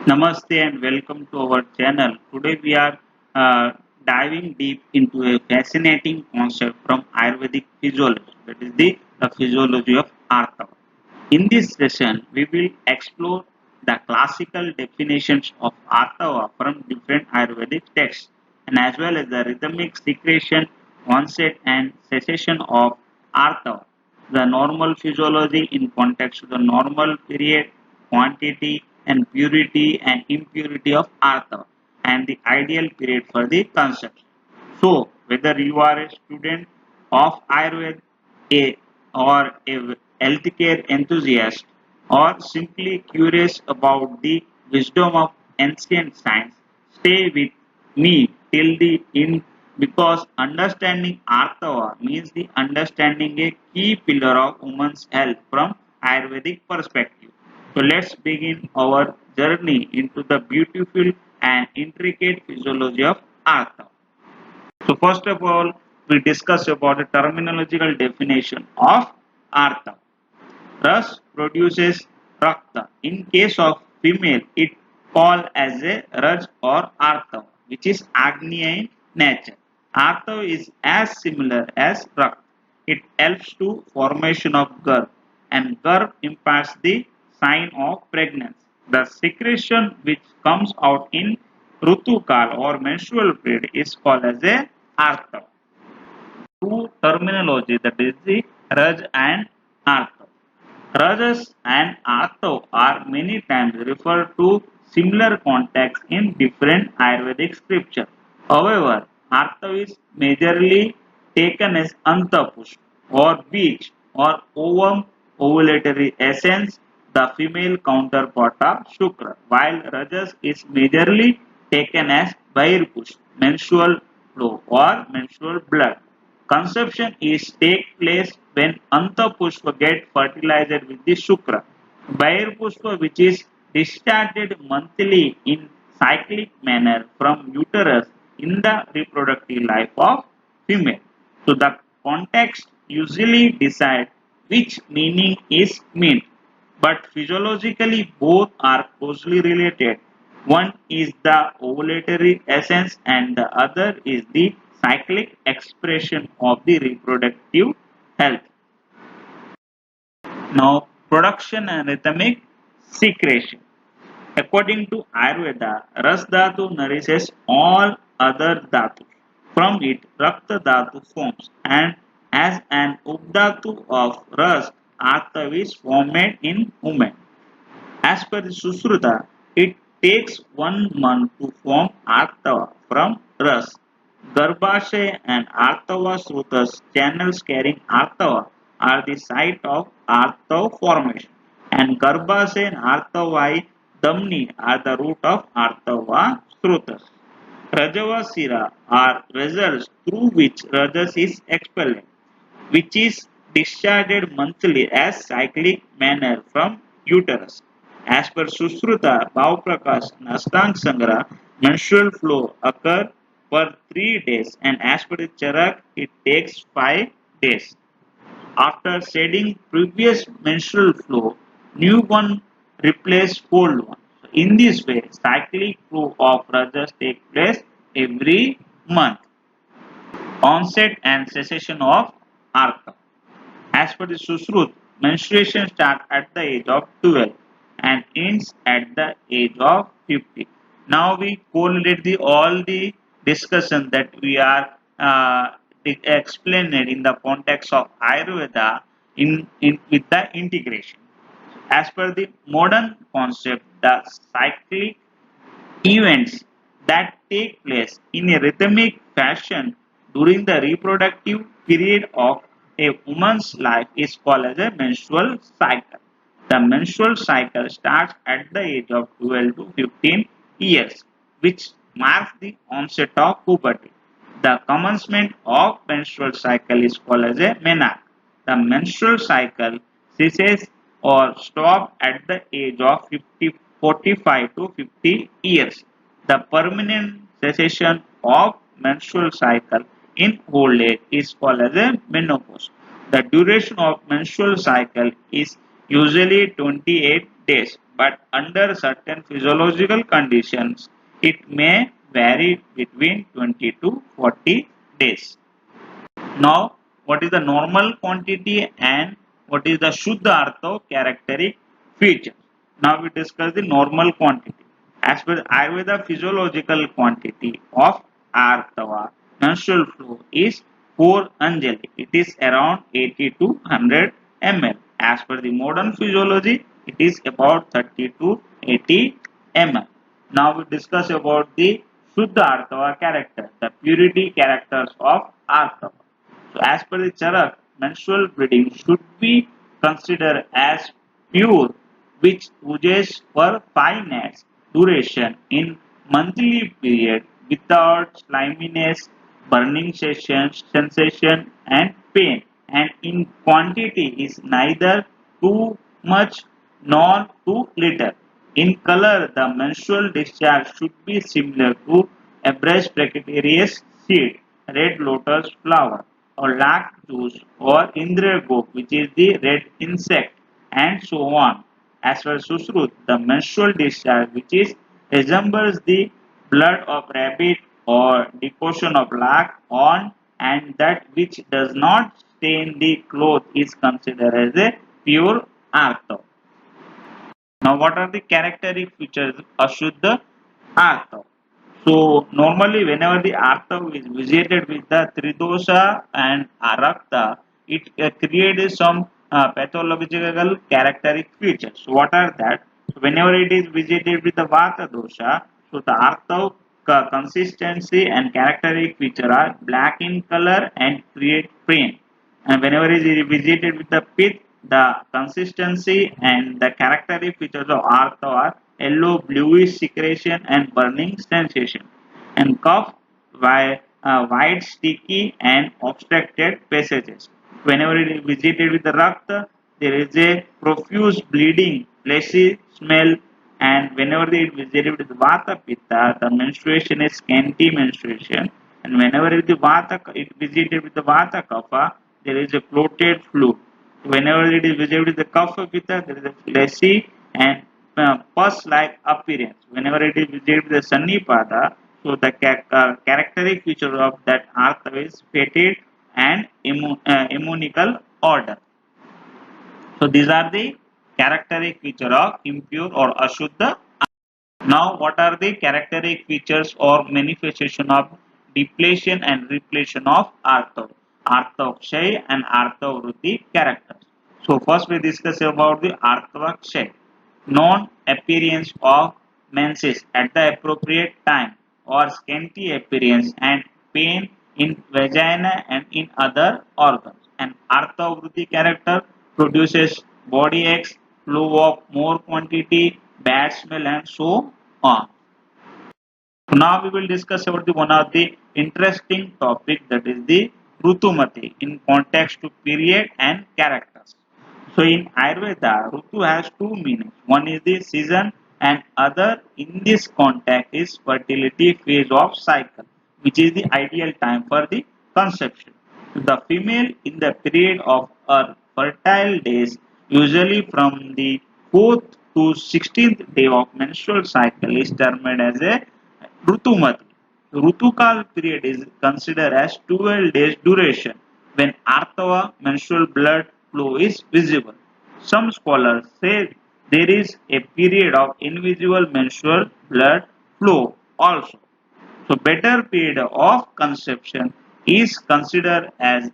Namaste and welcome to our channel. Today we are diving deep into a fascinating concept from Ayurvedic physiology, that is the physiology of Ārtava. In this session, we will explore the classical definitions of Ārtava from different Ayurvedic texts and as well as the rhythmic secretion, onset and cessation of Ārtava, the normal physiology in context to the normal period, quantity and purity and impurity of Ārtava, and the ideal period for the conception. So, whether you are a student of Ayurveda, a or a healthcare enthusiast, or simply curious about the wisdom of ancient science, stay with me till the end because understanding Artava means the understanding a key pillar of women's health from Ayurvedic perspective. So let's begin our journey into the beautiful and intricate physiology of Artava. So first of all, we discuss about the terminological definition of Artha. Ras produces Rakta. In case of female, it called as a Raj or Artha, which is Agniya in nature. Artha is as similar as Rakta. It helps to formation of Garb, and Garb impacts the sign of pregnancy. The secretion which comes out in Rutukal or menstrual period is called as a Artha. Two terminology, that is the Raj and Artha. Rajas and Artha are many times referred to similar contexts in different Ayurvedic scripture. However, Artha is majorly taken as Antapush or beach or ovum ovulatory essence, the female counterpart of Shukra, while Rajas is majorly taken as Bahirpush, menstrual flow or menstrual blood. Conception is take place when Antapushpa get fertilized with the Shukra. Bahirpushpa, which is discharged monthly in cyclic manner from uterus in the reproductive life of female. So the context usually decide which meaning is meant, but physiologically both are closely related. One is the ovulatory essence and the other is the cyclic expression of the reproductive health. Now, production and rhythmic secretion. According to Ayurveda, Ras Dhatu nourishes all other Dhatus. From it, Rakta Dhatu forms, and as an Updhatu of Ras, Artha is formed in women. As per the Susruta, it takes 1 month to form Artava from Ras. Garbhashay and Artava Srutas, channels carrying Artava, are the site of Artava formation, and Garbhashay and Artavai Damni are the root of Artava Srutas. Rajava Sira are vessels through which Rajas is expelled, which is discharged monthly as cyclic manner from uterus. As per Susruta, Bhavprakash and Astang Sangra, menstrual flow occur per 3 days, and as per the Charak, it takes 5 days. After shedding previous menstrual flow, new one replace old one. So in this way, cyclic flow of Rajas take place every month. Onset and cessation of Artha. As per the Susrut, menstruation starts at the age of 12 and ends at the age of 50. Now we correlate all the discussion that we are explained in the context of Ayurveda in with the integration. As per the modern concept, the cyclic events that take place in a rhythmic fashion during the reproductive period of a woman's life is called as a menstrual cycle. The menstrual cycle starts at the age of 12 to 15 years, which marks the onset of puberty. The commencement of menstrual cycle is called as a menarche. The menstrual cycle ceases or stops at the age of 45 to 50 years. The permanent cessation of menstrual cycle in old age is called as a menopause. The duration of menstrual cycle is usually 28 days, but under certain physiological conditions, it may vary between 20 to 40 days. Now, what is the normal quantity and what is the Shuddha Ārtava characteristic feature? Now we discuss the normal quantity. As per Ayurveda, physiological quantity of Ārtava menstrual flow is 4 Anjali. It is around 80 to 100 ml. As per the modern physiology, it is about 30 to 80 ml. Now we discuss about the Shuddha Ārtava character, the purity characters of Ārtava. So as per the Charak, menstrual bleeding should be considered as pure, which oozes for 5 nights duration in monthly period without sliminess, burning sensation and pain, and in quantity is neither too much nor too little. In color, the menstrual discharge should be similar to Abrus Precarius seed, red lotus flower, or lakh juice, or Indragok, which is the red insect, and so on. As for Susrut, the menstrual discharge, which is resembles the blood of rabbit or decoction of lakh on, and that which does not stain the cloth is considered as a pure artha. Now, what are the characteristic features of Ashuddha Artha? So, normally, whenever the Artha is visited with the Tridosha and Arakta, it creates some pathological characteristic features. So, what are that? So, whenever it is visited with the Vata dosha, so the Artha consistency and characteristic feature are black in color and create pain. And whenever it is visited with the pith, the consistency and the characteristic features of Artha are yellow, bluish secretion and burning sensation. And cough by wide, sticky and obstructed passages. Whenever it is visited with the Rakta, there is a profuse bleeding, fleshy smell, and whenever it is visited with Vata Pitta, the menstruation is scanty menstruation, and whenever it is visited with the Vata Kapha, there is a clotted fluid. Whenever it is visited with the Kapha Pitta, there is a fleshy and pus-like appearance. Whenever it is visited with the Sannipada, so the characteristic feature of that artha is fetid and immunical order. So these are the characteristic feature of impure or ashuddha. Now, what are the characteristic features or manifestation of depletion and repletion of artha? Artha kshay and artha vruddhi characters. So first we discuss about the artha kshay, non-appearance of menses at the appropriate time or scanty appearance and pain in vagina and in other organs. And artha vruddhi character produces body aches, flow of more quantity, bad smell and so on. So now we will discuss about the one of the interesting topic, that is the Rutumati in context to period and characters. So in Ayurveda, Rutu has two meanings. One is the season and other in this context is fertility phase of cycle, which is the ideal time for the conception. The female in the period of her fertile days, usually from the 4th to 16th day of menstrual cycle, is termed as a Rutumati. Rutukal period is considered as 12 days duration when Artava menstrual blood flow is visible. Some scholars say there is a period of invisible menstrual blood flow also. So better period of conception is considered as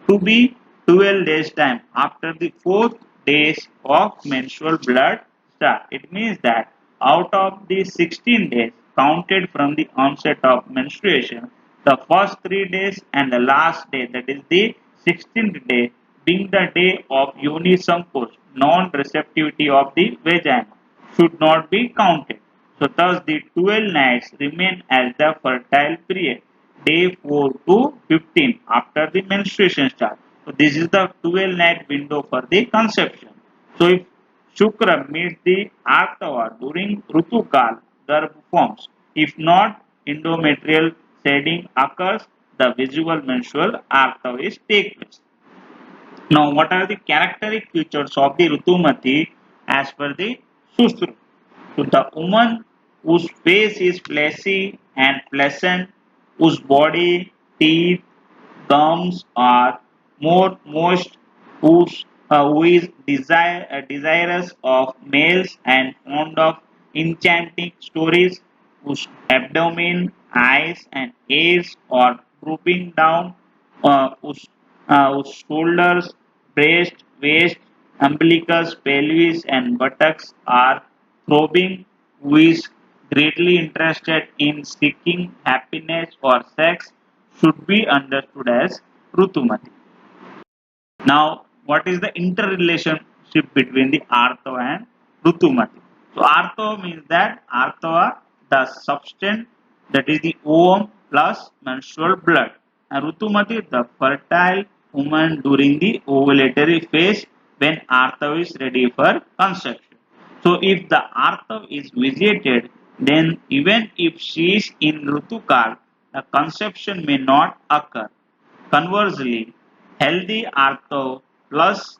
to be 12 days time after the 4th days of menstrual blood start. It means that out of the 16 days counted from the onset of menstruation, the first 3 days and the last day, that is the 16th day, being the day of yoni sankos, non-receptivity of the vagina, should not be counted. So thus the 12 nights remain as the fertile period, day 4 to 15 after the menstruation starts. So this is the 12-night window for the conception. So if Shukra meets the Artava during Rutukal, Garbh forms. If not, endometrial shedding occurs, the visual menstrual Artava is take place. Now, what are the characteristic features of the Rutumati as per the Susruta? So the woman whose face is fleshy and pleasant, whose body, teeth, gums are more moist, who is desirous of males and fond of enchanting stories, whose abdomen, eyes, and ears are drooping down, whose shoulders, breast, waist, umbilicus, pelvis, and buttocks are throbbing, who is greatly interested in seeking happiness or sex, should be understood as Rutumati. Now, what is the interrelationship between the Ārtava and Rutumati? So, Ārtava means that Ārtava, the substance, that is the ovum plus menstrual blood, and Rutumati, the fertile woman during the ovulatory phase when Ārtava is ready for conception. So, if the Ārtava is vitiated, then even if she is in Rutukal, the conception may not occur. Conversely, healthy Ārtava plus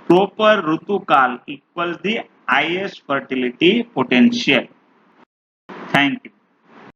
proper Rutukal equals the highest fertility potential. Thank you.